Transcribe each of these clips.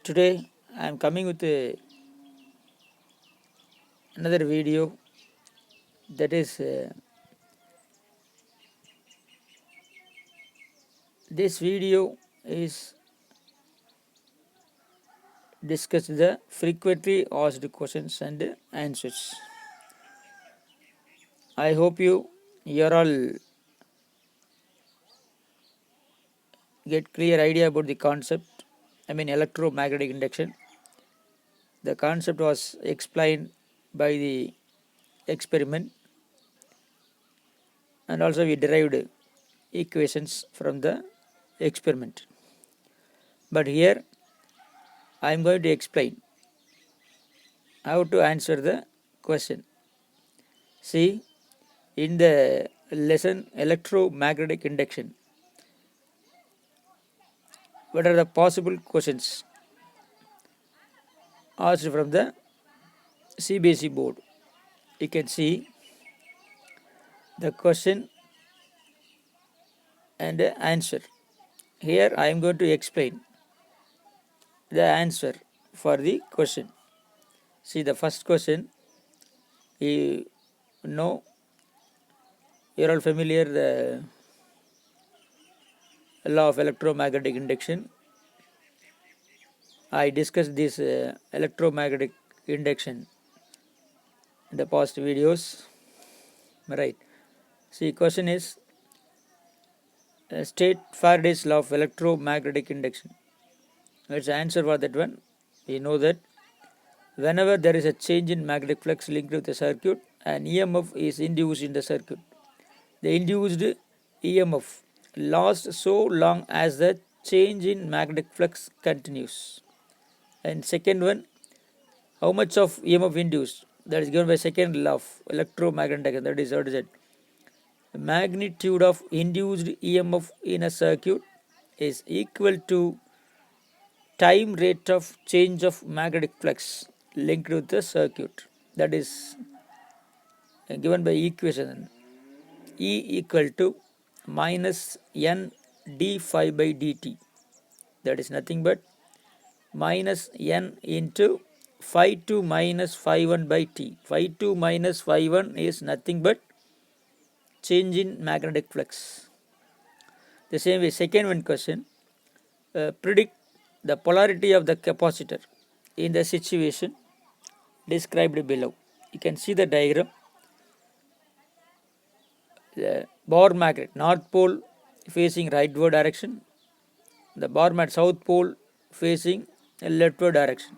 Today I am coming with another video, that is this video is discuss the frequently asked questions and answers. I hope you are all get clear idea about the concept. Electromagnetic induction. The concept was explained by the experiment, and also we derived equations from the experiment. But here I am going to explain how to answer the question. See, in the lesson electromagnetic induction, what are the possible questions asked from the CBSE board? You can see the question and the answer. Here I am going to explain the answer for the question. See, the first question, you know, you are all familiar the law of electromagnetic induction. I discussed this electromagnetic induction in the past videos, right? See, question is state Faraday's law of electromagnetic induction. Let's answer for that one. We know that whenever there is a change in magnetic flux linked with the circuit, an EMF is induced in the circuit. The induced EMF lasts so long as the change in magnetic flux continues. And second one, how much of EMF induced? That is given by second law of electromagnetic induction. That is what is it? The magnitude of induced EMF in a circuit is equal to time rate of change of magnetic flux linked with the circuit. That is given by equation E equal to minus N d phi by dt. That is nothing but minus N into phi 2 minus phi 1 by t. Phi 2 minus phi 1 is nothing but change in magnetic flux. The same way, second one question, predict the polarity of the capacitor in the situation described below. You can see the diagram. The bar magnet, north pole facing rightward direction, the bar magnet south pole facing leftward direction.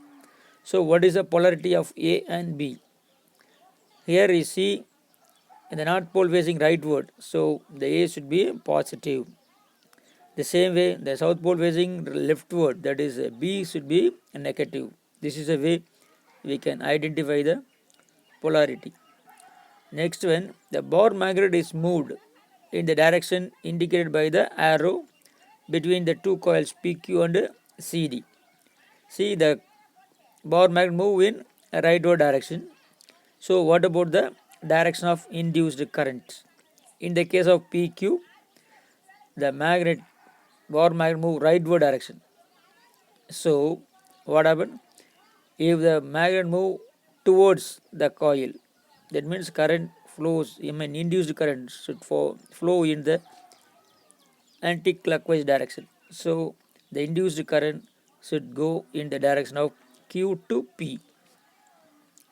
So what is the polarity of A and B? Here you see in the north pole facing rightward, so the A should be positive. The same way the south pole facing leftward, that is B should be negative. This is a way we can identify the polarity. Next one, the bar magnet is moved in the direction indicated by the arrow between the two coils PQ and CD. See, the bar magnet move in a rightward direction. So what about the direction of induced current? In the case of PQ, the bar magnet move rightward direction. So what happened? If the magnet move towards the coil, that means current flows, induced current should flow in the anti-clockwise direction. So the induced current should go in the direction of Q to P.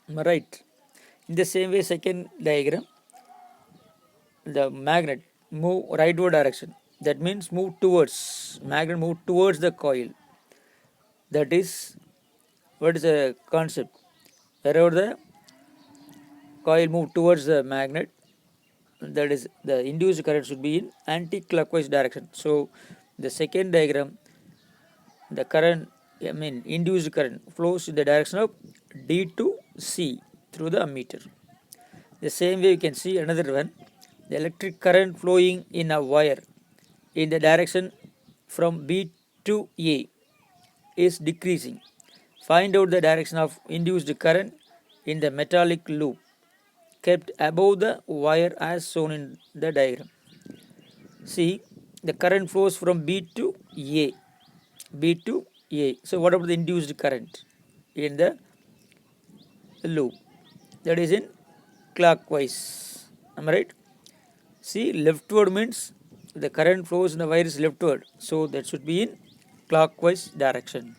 Am I right? In the same way, second diagram, the magnet move rightward direction. That means magnet move towards the coil. That is, what is the concept? Wherever the coil move towards the magnet, that is the induced current should be in anti-clockwise direction. So the second diagram, the current, induced current flows in the direction of D to C through the ammeter. The same way you can see another one, the electric current flowing in a wire in the direction from B to A is decreasing. Find out the direction of induced current in the metallic loop kept above the wire as shown in the diagram. See, the current flows from B to A. B to A. So what about the induced current in the loop? That is in clockwise. Am I right? See, leftward means the current flows in the wire is leftward, so that should be in clockwise direction.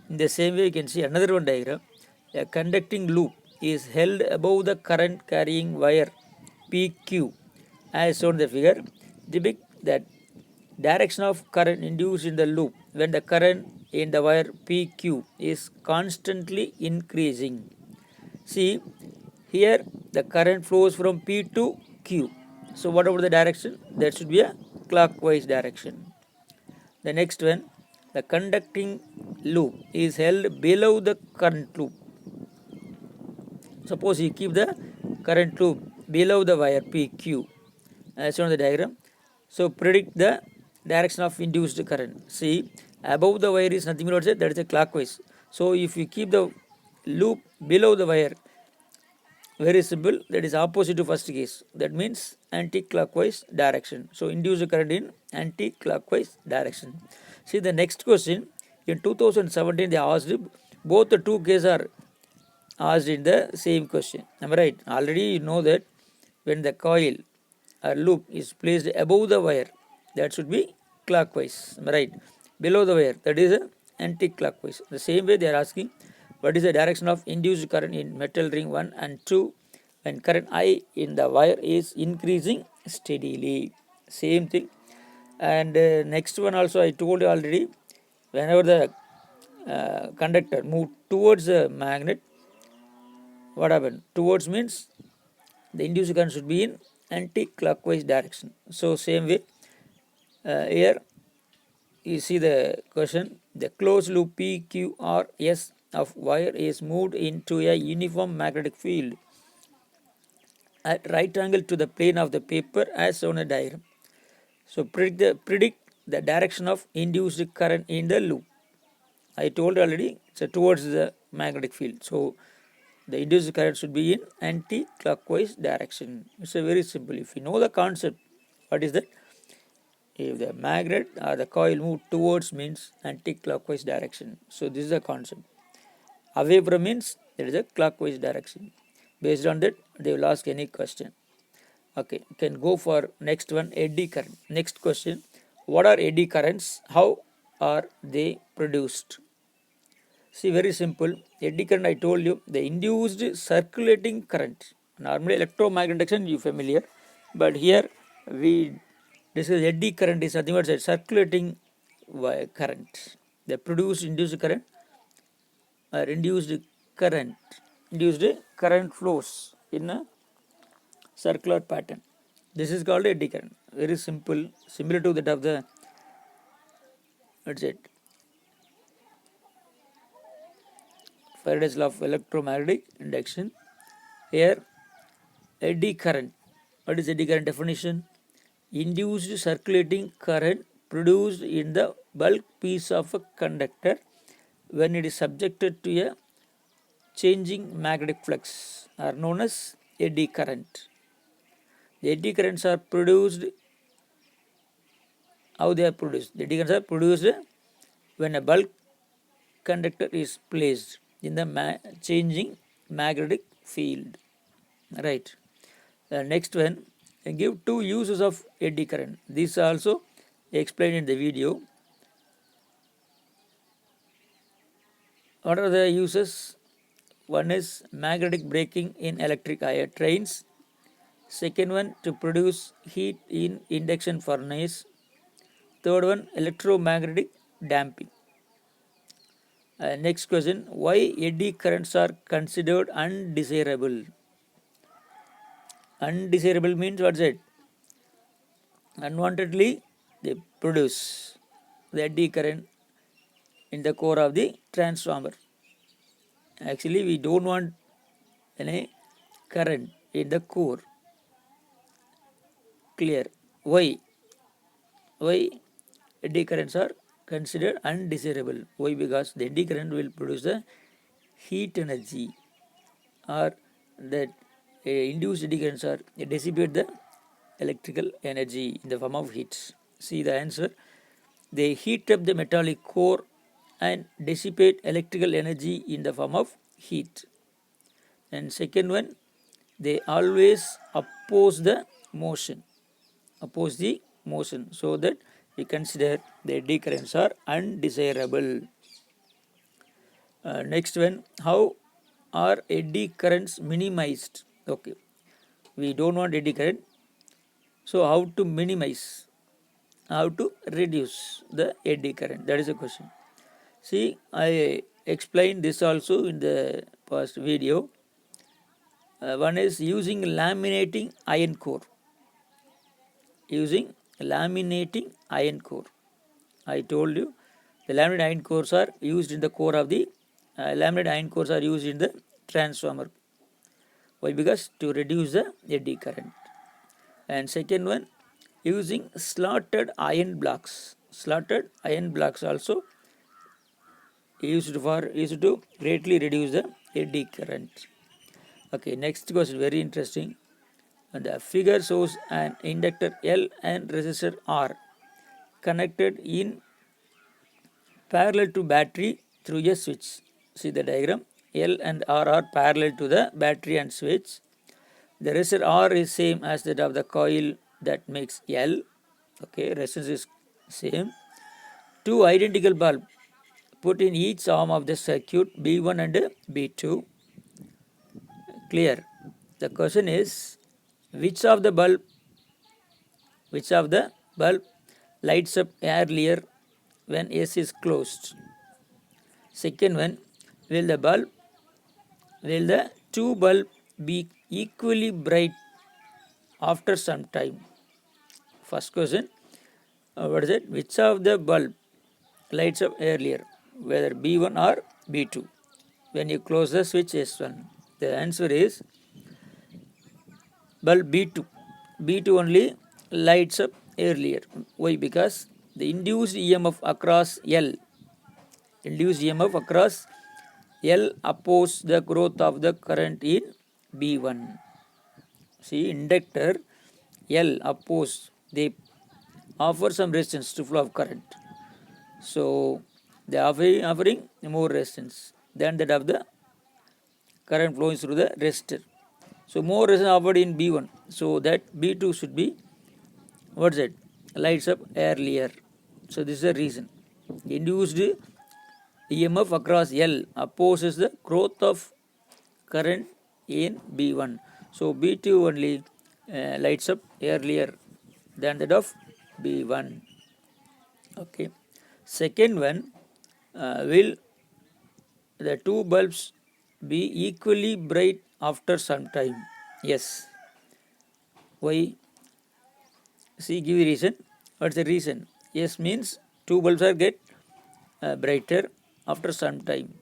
In the same way, you can see another one diagram. A conducting loop is held above the current carrying wire PQ as shown in the figure. Depict that direction of current induced in the loop when the current in the wire PQ is constantly increasing. See, here the current flows from P to Q. So what about the direction? That should be a clockwise direction. The next one, the conducting loop is held below the current loop. Suppose you keep the current loop below the wire PQ as shown in the diagram. So predict the direction of induced current. See, above the wire is nothing but that is a clockwise. So if you keep the loop below the wire, very simple, that is opposite to first case. That means anti-clockwise direction. So induced current in anti-clockwise direction. See the next question. In 2017 they asked, both the two cases are asked in the same question. Am I right? Already you know that when the coil or loop is placed above the wire, that should be clockwise. Am I right? Below the wire, that is anti-clockwise. The same way they are asking, what is the direction of induced current in metal ring 1 and 2 when current I in the wire is increasing steadily? Same thing. And next one also I told you already, whenever the conductor move towards the magnet, what happened? Towards means the induced current should be in anti-clockwise direction. So same way here you see the question, the closed loop PQRS of wire is moved into a uniform magnetic field at right angle to the plane of the paper as shown in the diagram. So predict the direction of induced current in the loop. I told already, it's towards the magnetic field. So the induced current should be in anti-clockwise direction. It's a very simple. If you know the concept, what is that? If the magnet or the coil move towards means anti-clockwise direction. So this is the concept. Away from means there is a clockwise direction. Based on that, they will ask any question. Okay, you can go for next one, eddy current. Next question, what are eddy currents? How are they produced? See, very simple. Eddy current, I told you, the induced circulating current. Normally electromagnetic action you familiar, but here we discuss eddy current is nothing but a circulating current. The produced induced current or induced current flows in a circular pattern. This is called eddy current. Very simple, similar to that of the, that's it, Faraday's law of electromagnetic induction. Here, eddy current. What is eddy current definition? Induced circulating current produced in the bulk piece of a conductor when it is subjected to a changing magnetic flux are known as eddy current. The eddy currents are produced, how they are produced? The eddy currents are produced when a bulk conductor is placed in the changing magnetic field. Right. The next one, give two uses of eddy current. These are also explained in the video. What are the uses? One is magnetic braking in electric trains. Second one, to produce heat in induction furnace. Third one, electromagnetic damping. Next question, why eddy currents are considered undesirable? Undesirable means what's it? Unwantedly they produce the eddy current in the core of the transformer. Actually we don't want any current in the core. Clear? Why? Why eddy currents are considered undesirable? Why? Because the eddy current will produce the heat energy, or that induced eddy currents are dissipate the electrical energy in the form of heat. See the answer. They heat up the metallic core and dissipate electrical energy in the form of heat. And second one, they always oppose the motion, so that we consider the eddy currents are undesirable. Next one, how are eddy currents minimized? Okay, we don't want eddy current, so how to minimize, how to reduce the eddy current, that is the question. See, I explained this also in the past video. One is using laminating iron core. I told you the laminated iron cores are used in the core of the laminated iron cores are used in the transformer. Why? Because to reduce the eddy current. And second one, using slotted iron blocks. Slotted iron blocks also used to greatly reduce the eddy current. Okay, next question, very interesting. And the figure shows an inductor L and resistor R connected in parallel to battery through a switch. See the diagram. L and R are parallel to the battery and switch. The resistor R is same as that of the coil that makes L. Okay, resistance is same. Two identical bulbs put in each arm of the circuit, B1 and B2. Clear. The question is, which of the bulb lights up earlier when S is closed? Second one, will the two bulbs be equally bright after some time? First question, what is it? Which of the bulb lights up earlier, whether B1 or B2, when you close the switch S1? The answer is bulb B2. B2 only lights up earlier. Why? Because the induced EMF across L oppose the growth of the current in B1. See, inductor L oppose, they offer some resistance to flow of current. So they are offering more resistance than that of the current flowing through the resistor. So more resistance offered in B1. So that B2 should be, what's it? Lights up earlier. So this is the reason. Induced EMF across L opposes the growth of current in B1. So B2 only lights up earlier than that of B1. Okay. Second one, will the two bulbs be equally bright after some time? Yes. Why? See, give a reason. What's the reason? Yes means two bulbs are get brighter after some time.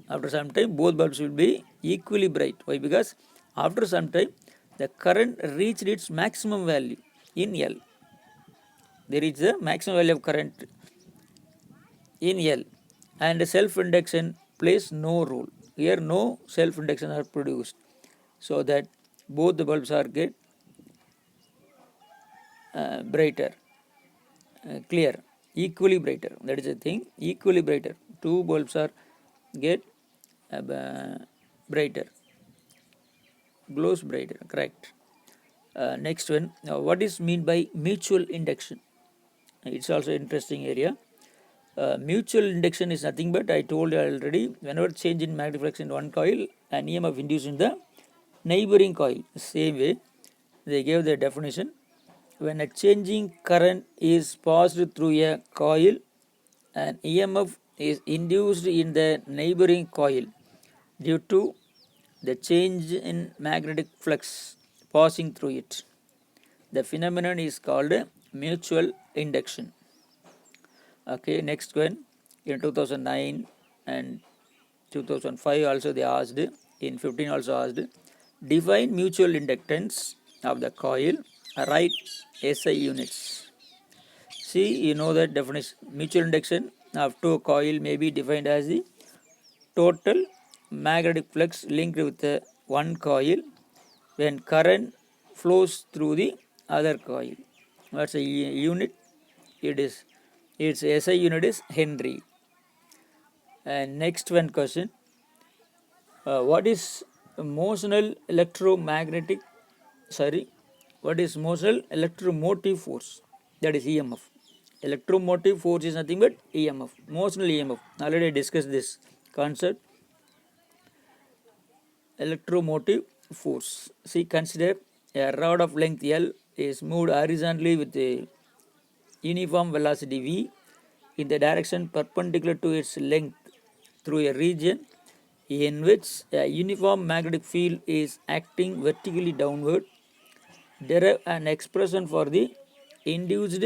After some time, both bulbs will be equally bright. Why? Because after some time, the current reached its maximum value in L. They reach the maximum value of current in L, and self-induction plays no role. Here, no self-induction are produced, so that both the bulbs are get brighter, clear, equally brighter. That is the thing, equally brighter. Two bulbs are get brighter, glows brighter, correct. Next one, what is mean by mutual induction? It's also interesting area. Mutual induction is nothing but, I told you already, whenever change in magnetic flux in one coil, an EMF induced in the neighboring coil. Same way, they gave the definition. When a changing current is passed through a coil, an EMF is induced in the neighboring coil due to the change in magnetic flux passing through it. The phenomenon is called mutual induction. Okay, next one, in 2009 and 2005 also they asked, in 15 also asked, define mutual inductance of the coil, write SI units. See, you know that definition. Mutual induction of two coil may be defined as the total magnetic flux linked with one coil when current flows through the other coil. What's a unit? Its SI unit is Henry. And next one question, what is motional electromagnetic, what is motional electromotive force? That is EMF. Electromotive force is nothing but EMF, motional EMF. Already I discussed this concept. Electromotive force. See, consider a rod of length L is moved horizontally with a uniform velocity v in the direction perpendicular to its length through a region in which a uniform magnetic field is acting vertically downward. Derive an expression for the induced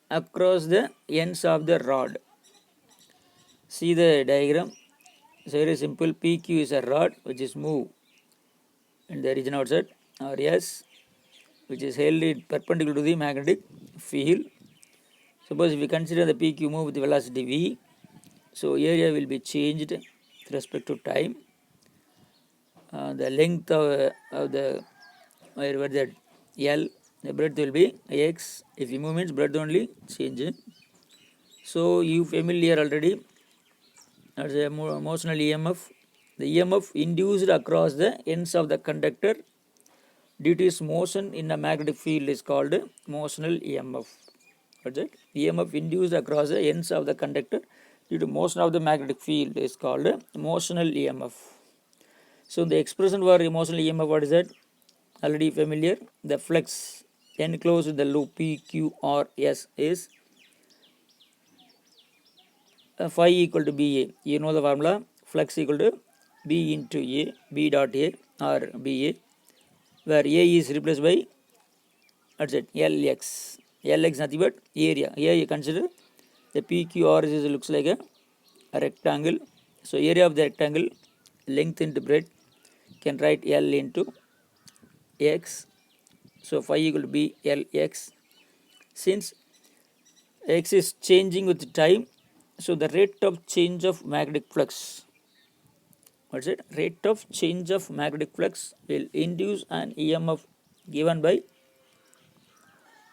across the ends of the rod. See the diagram. It's very simple. PQ is a rod which is moved in the region outside, or S, which is held perpendicular to the magnetic field. Suppose if we consider the PQ move with the velocity v, so area will be changed with respect to time. The length of the where that L, the breadth will be x. If you move means breadth only change. So you familiar already. That's a motional EMF. The EMF induced across the ends of the conductor due to its motion in a magnetic field is called motional EMF. What's it? EMF induced across the ends of the conductor due to motion of the magnetic field is called motional EMF. So the expression for motional EMF, what is that? Already familiar. The flux enclosed with the loop PQRS is phi equal to BA. You know the formula. Flux equal to B into A, B dot A or BA, where A is replaced by, what's it, LX. LX nothing but area. Here you consider the PQRS looks like a rectangle. So area of the rectangle, length into breadth, can write L into X. So phi equal to B LX. Since X is changing with time, so the rate of change of magnetic flux, what's it? Rate of change of magnetic flux will induce an EMF given by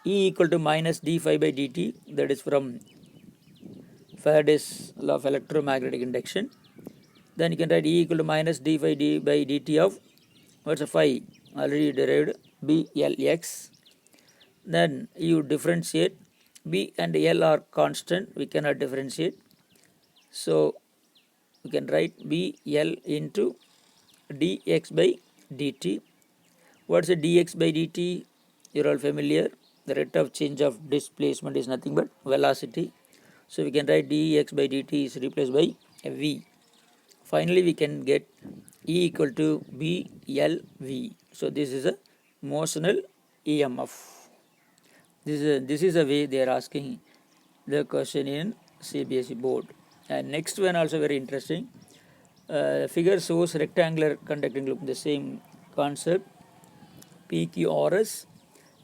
E equal to minus d phi by dt, that is from Faraday's law of electromagnetic induction. Then you can write E equal to minus d phi d by dt of, what's a phi? Already derived BLX. Then you differentiate. B and L are constant, we cannot differentiate. So we can write BL into dx by dt. What's a dx by dt? You're all familiar. The rate of change of displacement is nothing but velocity. So we can write dx by dt is replaced by v. Finally we can get E equal to BLV. So this is a motional EMF. This is a way they are asking the question in CBSE board. And next one also very interesting. Figure shows rectangular conducting loop, the same concept. PQRS,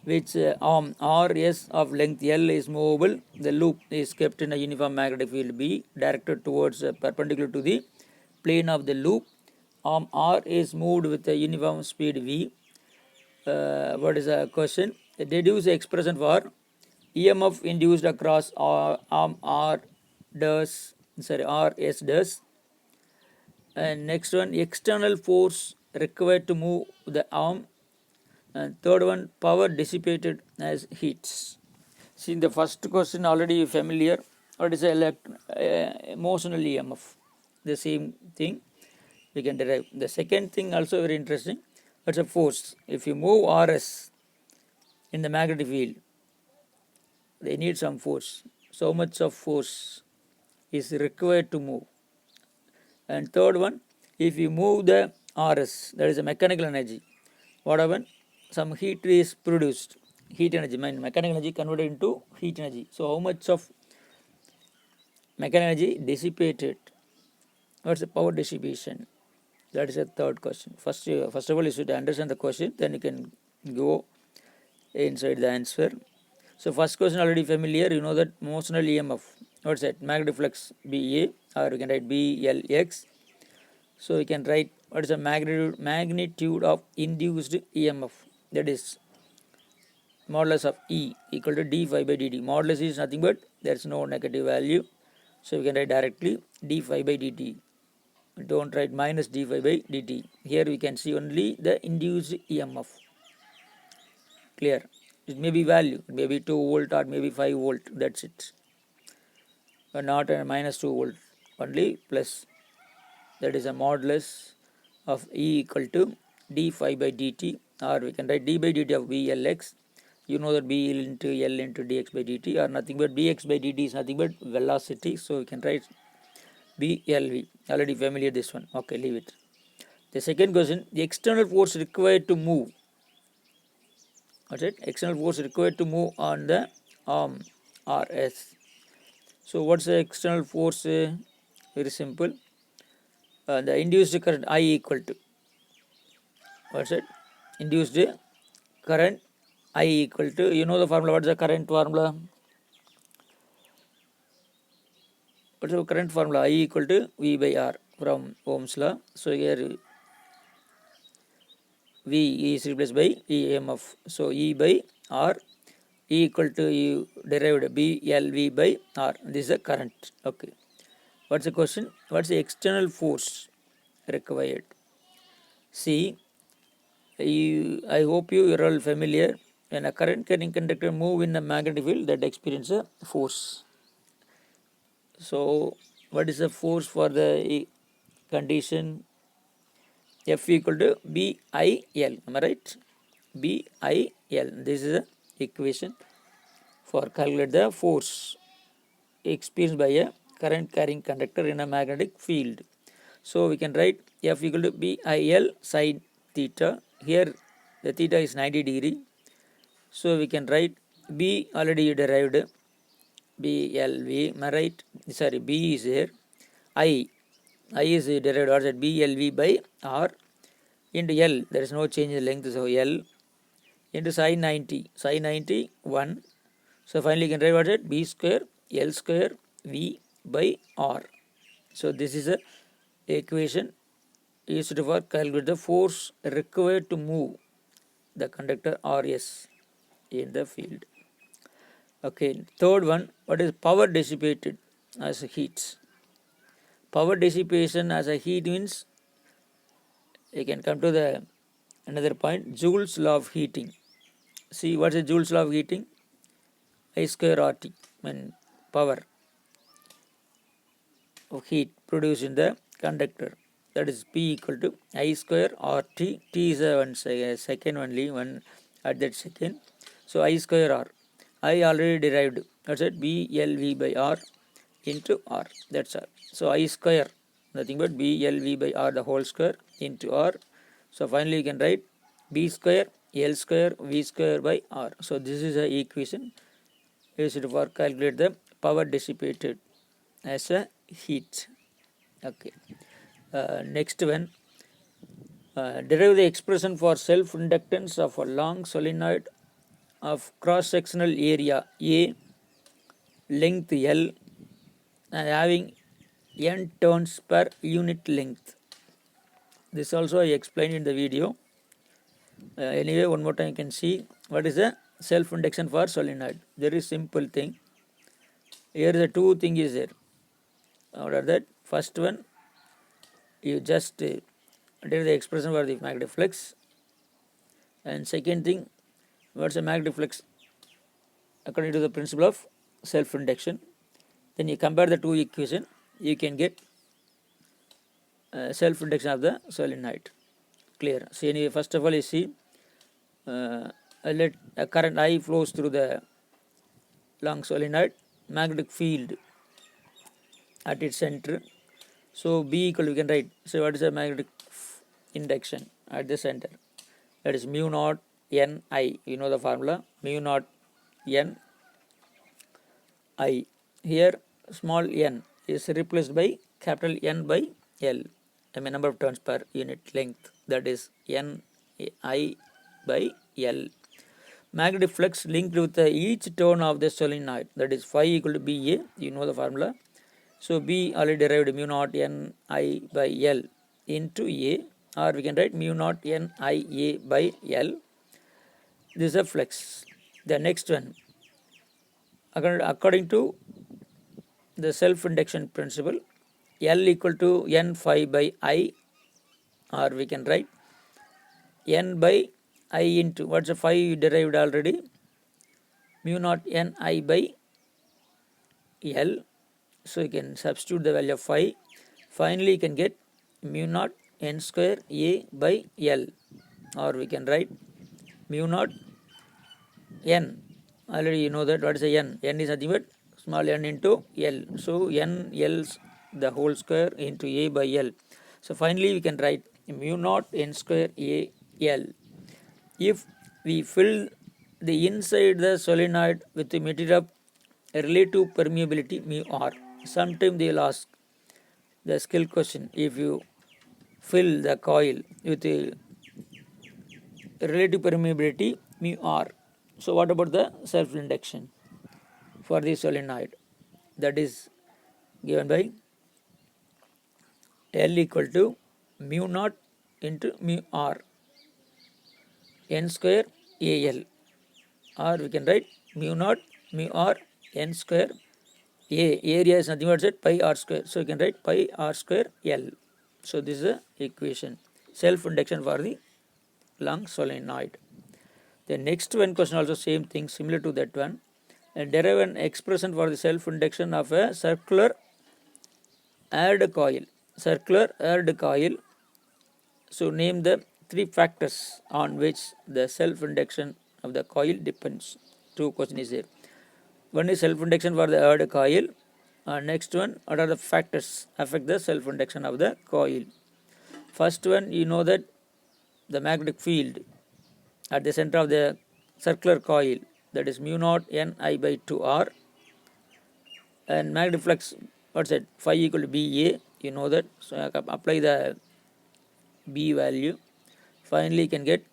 which arm RS of length L is movable. The loop is kept in a uniform magnetic field B directed towards perpendicular to the plane of the loop. Arm R is moved with a uniform speed V. What is the question? Deduce the expression for EMF induced across arm R does, RS does. And next one, external force required to move the arm. And third one, power dissipated as heats. See, the first question already familiar. What is emotional EMF? The same thing we can derive. The second thing also very interesting. It's a force. If you move RS in the magnetic field, they need some force. So much of force is required to move. And third one, if you move the RS, that is a mechanical energy. What happens? Some heat is produced. Heat energy, mechanical energy converted into heat energy. So how much of mechanical energy dissipated? What's the power dissipation? That is a third question. First of all, you should understand the question, then you can go inside the answer. So first question already familiar. You know that motional EMF. What's that? Magnetic flux BA, or we can write BLX. So we can write what is the magnitude of induced EMF. That is modulus of E equal to d phi by dt. Modulus is nothing but there is no negative value. So we can write directly d phi by dt. Don't write minus d phi by dt. Here we can see only the induced EMF. Clear? It may be value, it may be 2 volt or maybe 5 volt, that's it. But not a minus 2 volt, only plus. That is a modulus of E equal to d phi by dt, or we can write d by dt of Blx. You know that B into L into dx by dt, or nothing but dx by dt is nothing but velocity. So we can write BLV. Already familiar this one. Okay, leave it. The second question, the external force required to move. What's it? External force required to move on the arm, RS. So what's the external force? Very simple. The induced current I equal to, what's it? Induced current I equal to, you know the formula. What's the current formula? What's the current formula? I equal to V by R from Ohm's law. So here V is replaced by EMF. So E by R, E equal to you derived BLV by R. This is the current. Okay. What's the question? What's the external force required? See, I hope you are all familiar. When a current carrying conductor move in a magnetic field, that experience a force. So what is the force for the condition? F equal to BIL. Am I right? BIL. This is the equation for calculate the force experienced by a current carrying conductor in a magnetic field. So we can write F equal to BIL sine theta. Here the theta is 90 degree. So we can write B, already you derived BLV. Am I right? Sorry, B is here. I is derived also at BLV by R into L. There is no change in the length, so L into sine 90. Sine 90 1. So finally you can write what is B square L square V by R. So this is a equation used for calculate the force required to move the conductor RS in the field. Okay, third one, what is power dissipated as a heat? Power dissipation as a heat means, you can come to the another point, Joule's law of heating. See, what is Joule's law of heating? I square RT, power of heat produced in the conductor, that is P equal to I square RT. T is a second only, one at that second. So I square R. I already derived, that's it, BLV by R into R, that's all. So I square, nothing but BLV by R the whole square into R. So finally you can write B square L square V square by R. So this is the equation used for calculate the power dissipated as a heat. Okay. Next one, derive the expression for self-inductance of a long solenoid of cross-sectional area A, length L, and having n turns per unit length. This also I explained in the video. Anyway, one more time you can see what is the self-induction for solenoid. Very simple thing. Here the two thing is there. What are that? First one, you just derive the expression for the magnetic flux, and second thing, what's the magnetic flux according to the principle of self-induction. Then you compare the two equation, you can get self-induction of the solenoid. Clear? So anyway, first of all you see, let a current I flows through the long solenoid, magnetic field at its center. So B equal, we can write, so what is the magnetic induction at the center? That is mu naught N I. You know the formula, mu naught N I. Here small n is replaced by capital N by L. Number of turns per unit length, that is N I by L. Magnetic flux linked with each turn of the solenoid, that is phi equal to BA. You know the formula. So B already derived mu naught N I by L into A, or we can write mu naught N I A by L. This is a flux. The next one, according to the self-induction principle, L equal to N phi by I, or we can write N by I into, what's the phi we derived already, mu naught N I by L. So you can substitute the value of phi. Finally you can get mu naught N square A by L, or we can write mu naught N. Already you know that what is a N. N is nothing but small n into L. So N L the whole square into A by L. So finally we can write mu naught N square A L. If we fill the inside the solenoid with the material of relative permeability mu R, sometime they will ask the skill question, if you fill the coil with the relative permeability mu R. So what about the self-induction for the solenoid? That is given by L equal to mu naught into mu R N square AL, or we can write mu naught mu R N square A. Area is nothing but said pi R square, so you can write pi R square L. So this is the equation, self-induction for the long solenoid. The next one question also same thing, similar to that one, and derive an expression for the self-induction of a circular aired coil. Circular aired coil. So name the three factors on which the self-induction of the coil depends. Two questions is there. One is self-induction for the aired coil. Next one, what are the factors affect the self-induction of the coil? First one, you know that the magnetic field at the center of the circular coil, that is mu naught N I by 2R, and magnetic flux, what's that, phi equal to BA, you know that. So I can apply the B value. Finally you can get,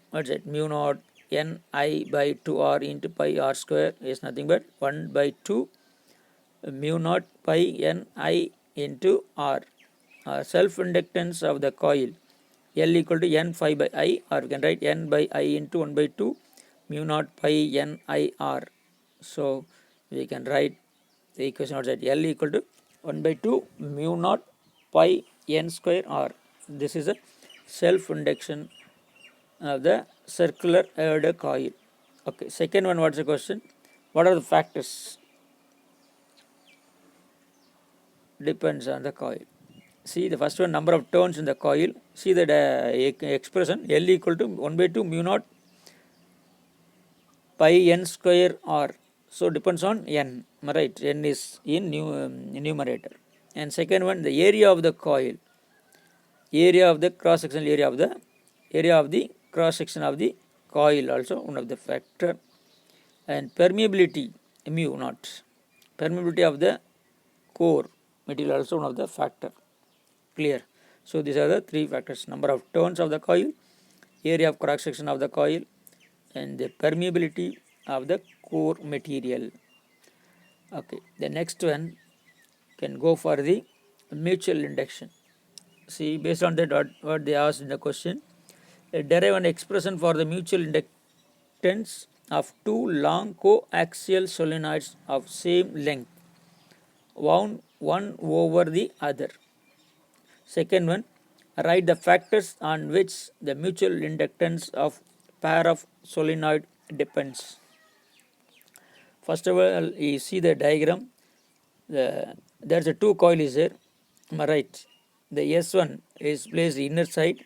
what's that, mu naught N I by 2R into pi R square is nothing but 1 by 2 mu naught pi N I into R. Self-inductance of the coil L equal to N phi by I, or we can write N by I into 1 by 2 mu naught pi N I R. So we can write the equation of that L equal to 1 by 2 mu naught pi N square R. This is a self-induction of the circular aired coil. Okay, second one, what's the question? What are the factors depends on the coil? See the first one, number of turns in the coil. See that expression L equal to 1 by 2 mu naught pi N square R. So depends on N, right? N is in numerator. And second one, the area of the coil, area of the cross sectional area of the cross section of the coil, also one of the factor. And permeability mu naught, permeability of the core material, also one of the factor. Clear? So these are the three factors: number of turns of the coil, area of cross section of the coil, and the permeability of the core material. Okay, the next one can go for the mutual induction. See, based on that, what they asked in the question, derive an expression for the mutual inductance of two long coaxial solenoids of same length wound one over the other. Second one, write the factors on which the mutual inductance of pair of solenoid depends. First of all, you see the diagram. There's a two coil is there. Am I right? The S1 is placed inner side,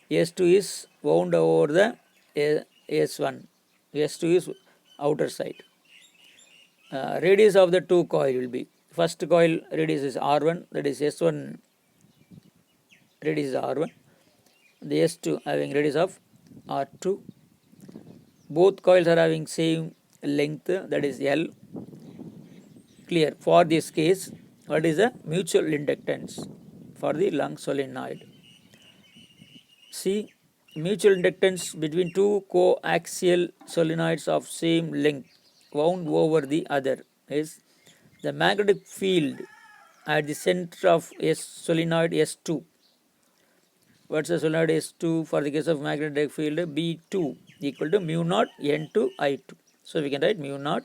S2 is wound over the S1, S2 is outer side. Radius of the two coil will be, first coil radius is R1, that is S1 radius is R1, the S2 having radius of R2. Both coils are having same length, that is L. Clear? For this case, what is the mutual inductance for the long solenoid? See, mutual inductance between two coaxial solenoids of same length wound over the other is the magnetic field at the center of solenoid S2. What's the solenoid S2 for the case of magnetic field? B2 equal to mu naught N2 I2. So we can write mu naught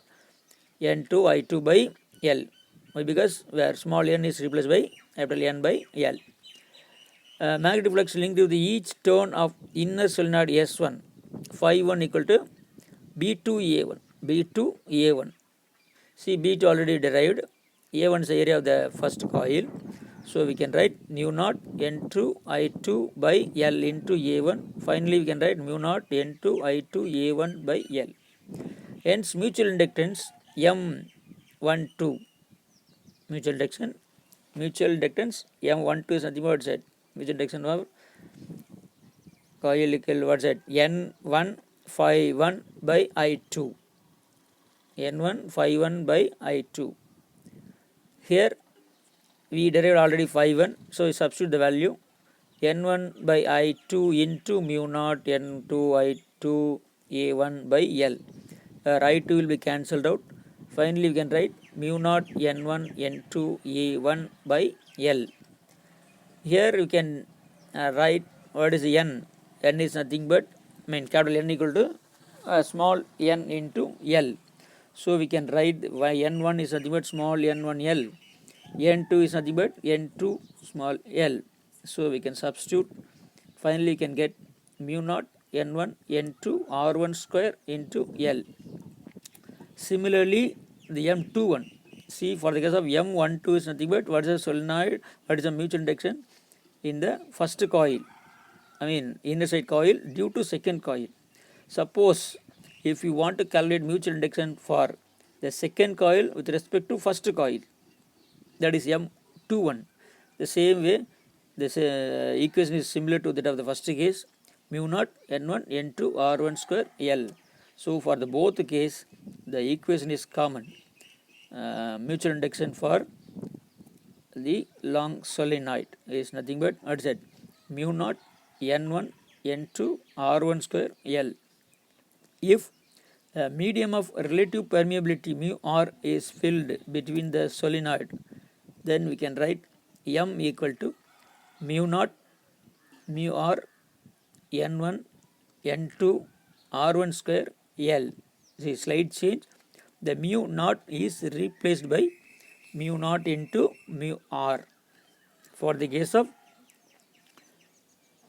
N2 I2 by L. Why? Because where small n is replaced by capital N by L. Magnetic flux linked to the each turn of inner solenoid S1, phi 1 equal to B2A1. B2A1. See, B2 already derived. A1 is the area of the first coil. So we can write mu naught N2 I2 by L into A1. Finally, we can write mu naught N2 I2 A1 by L. Hence, mutual inductance M12. Mutual inductance M12 is nothing but said. Mutual inductance of coil equal what's that? N1 phi 1 by I2. N1 phi 1 by I2. Here we derived already phi 1, so we substitute the value N1 by I2 into mu naught N2 I2 A1 by L. I2 will be cancelled out. Finally, we can write mu naught N1 N2 A1 by L. Here we can write what is N. N is nothing but capital N equal to small n into L. So we can write N1 is nothing but small n1 L. N2 is nothing but N2 small L. So we can substitute. Finally, we can get mu naught N1 N2 R1 square into L. Similarly, the M21. See, for the case of M12 is nothing but what is the solenoid, what is the mutual induction in the first coil, inner side coil due to second coil. Suppose if you want to calculate mutual induction for the second coil with respect to first coil, that is M21. The same way, this equation is similar to that of the first case, mu naught N1 N2 R1 square L. So for the both case, the equation is common. Mutual induction for the long solenoid is nothing but what's that? Mu naught N1 N2 R1 square L. If a medium of relative permeability mu R is filled between the solenoid, then we can write M equal to mu naught mu R N1 N2 R1 square L. See, slight change. The mu naught is replaced by mu naught into mu R for the case of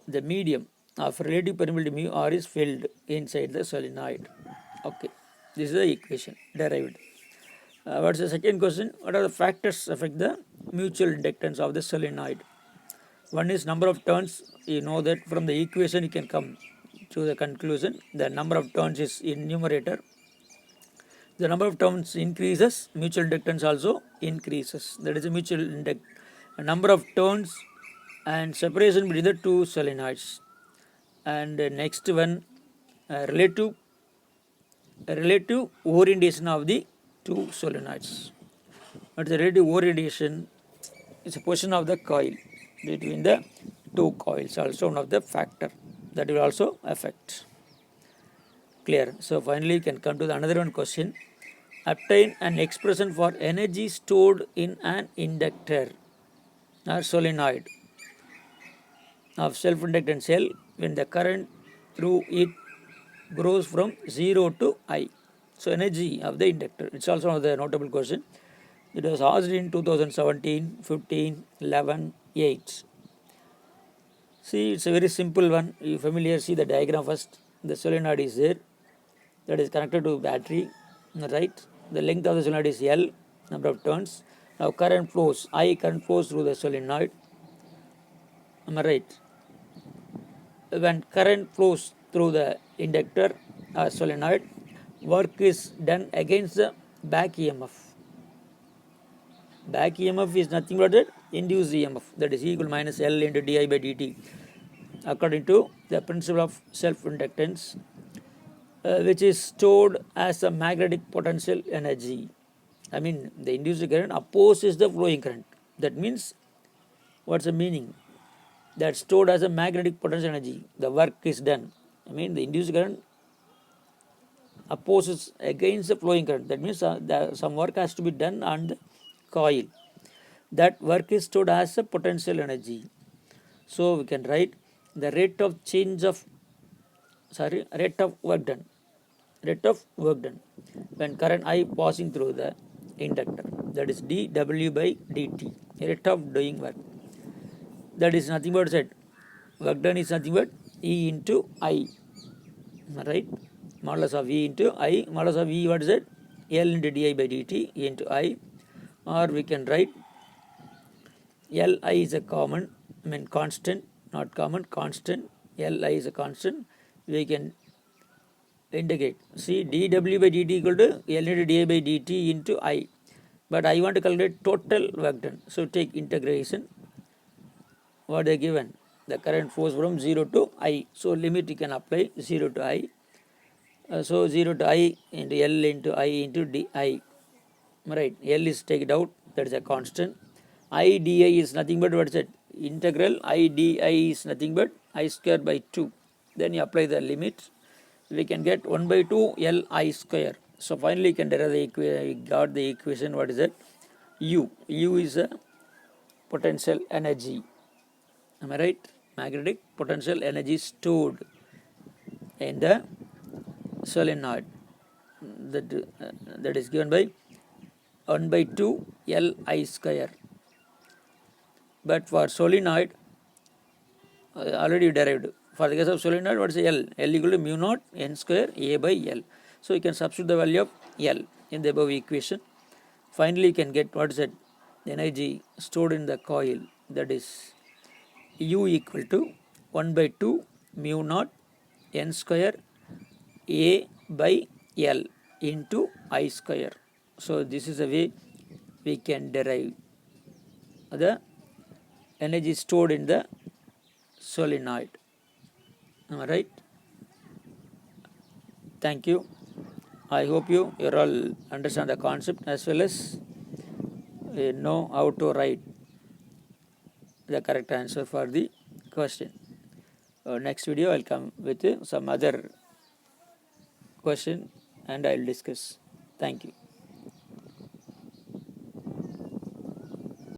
the medium of relative permeability mu R is filled inside the solenoid. Okay, this is the equation derived. What's the second question? What are the factors affect the mutual inductance of the solenoid? One is number of turns. You know that from the equation you can come to the conclusion. The number of turns is in numerator. The number of turns increases, mutual inductance also increases. That is a mutual inductance. Number of turns and separation between the two solenoids. And next one, relative orientation of the two solenoids. But the relative orientation is a position of the coil between the two coils, also one of the factor that will also affect. Clear. So finally, you can come to the another one question. Obtain an expression for energy stored in an inductor or solenoid of self-inductance cell when the current through it grows from 0 to I. So energy of the inductor. It's also one of the notable question. It was asked in 2017, 15, 11, 8. See, it's a very simple one. You familiar? See the diagram first. The solenoid is there. That is connected to battery, right? The length of the solenoid is L, number of turns. Now current flows, I current flows through the solenoid. Am I right? When current flows through the inductor or solenoid, work is done against the back EMF. Back EMF is nothing but that induced EMF, that is equal minus L into di by dt, according to the principle of self-inductance, which is stored as a magnetic potential energy. The induced current opposes the flowing current. That means, what's the meaning? That's stored as a magnetic potential energy. The work is done. The induced current opposes against the flowing current. That means some work has to be done on the coil. That work is stored as a potential energy. So we can write the rate of work done when current I passing through the inductor, that is dw by dt, rate of doing work. That is nothing but said work done is nothing but E into I, right? Modulus of E into I, modulus of E, what is it? L into di by dt into I, or we can write Li is a common, constant, not common, constant. Li is a constant. We can integrate. See, dw by dt equal to L into di by dt into I. But I want to calculate total work done. So take integration. What they given? The current flows from 0 to I. So limit you can apply 0 to I. So 0 to I into L into I into di. Right. L is taken out. That is a constant. I di is nothing but what is it? Integral I di is nothing but I square by 2. Then you apply the limit. We can get 1 by 2 L I square. So finally you can derive the equation. Got the equation. What is it? U. U is a potential energy. Am I right? Magnetic potential energy stored in the solenoid. That is given by 1 by 2 Li square. But for solenoid, already derived. For the case of solenoid, what is L? L equal to mu naught N square A by L. So you can substitute the value of L in the above equation. Finally, you can get what is it? Energy stored in the coil, that is U equal to 1 by 2 mu naught N square A by L into I square. So this is the way we can derive the energy stored in the solenoid. Am I right? Thank you. I hope you all understand the concept as well as know how to write the correct answer for the question. Next video I will come with some other question and I will discuss. Thank you.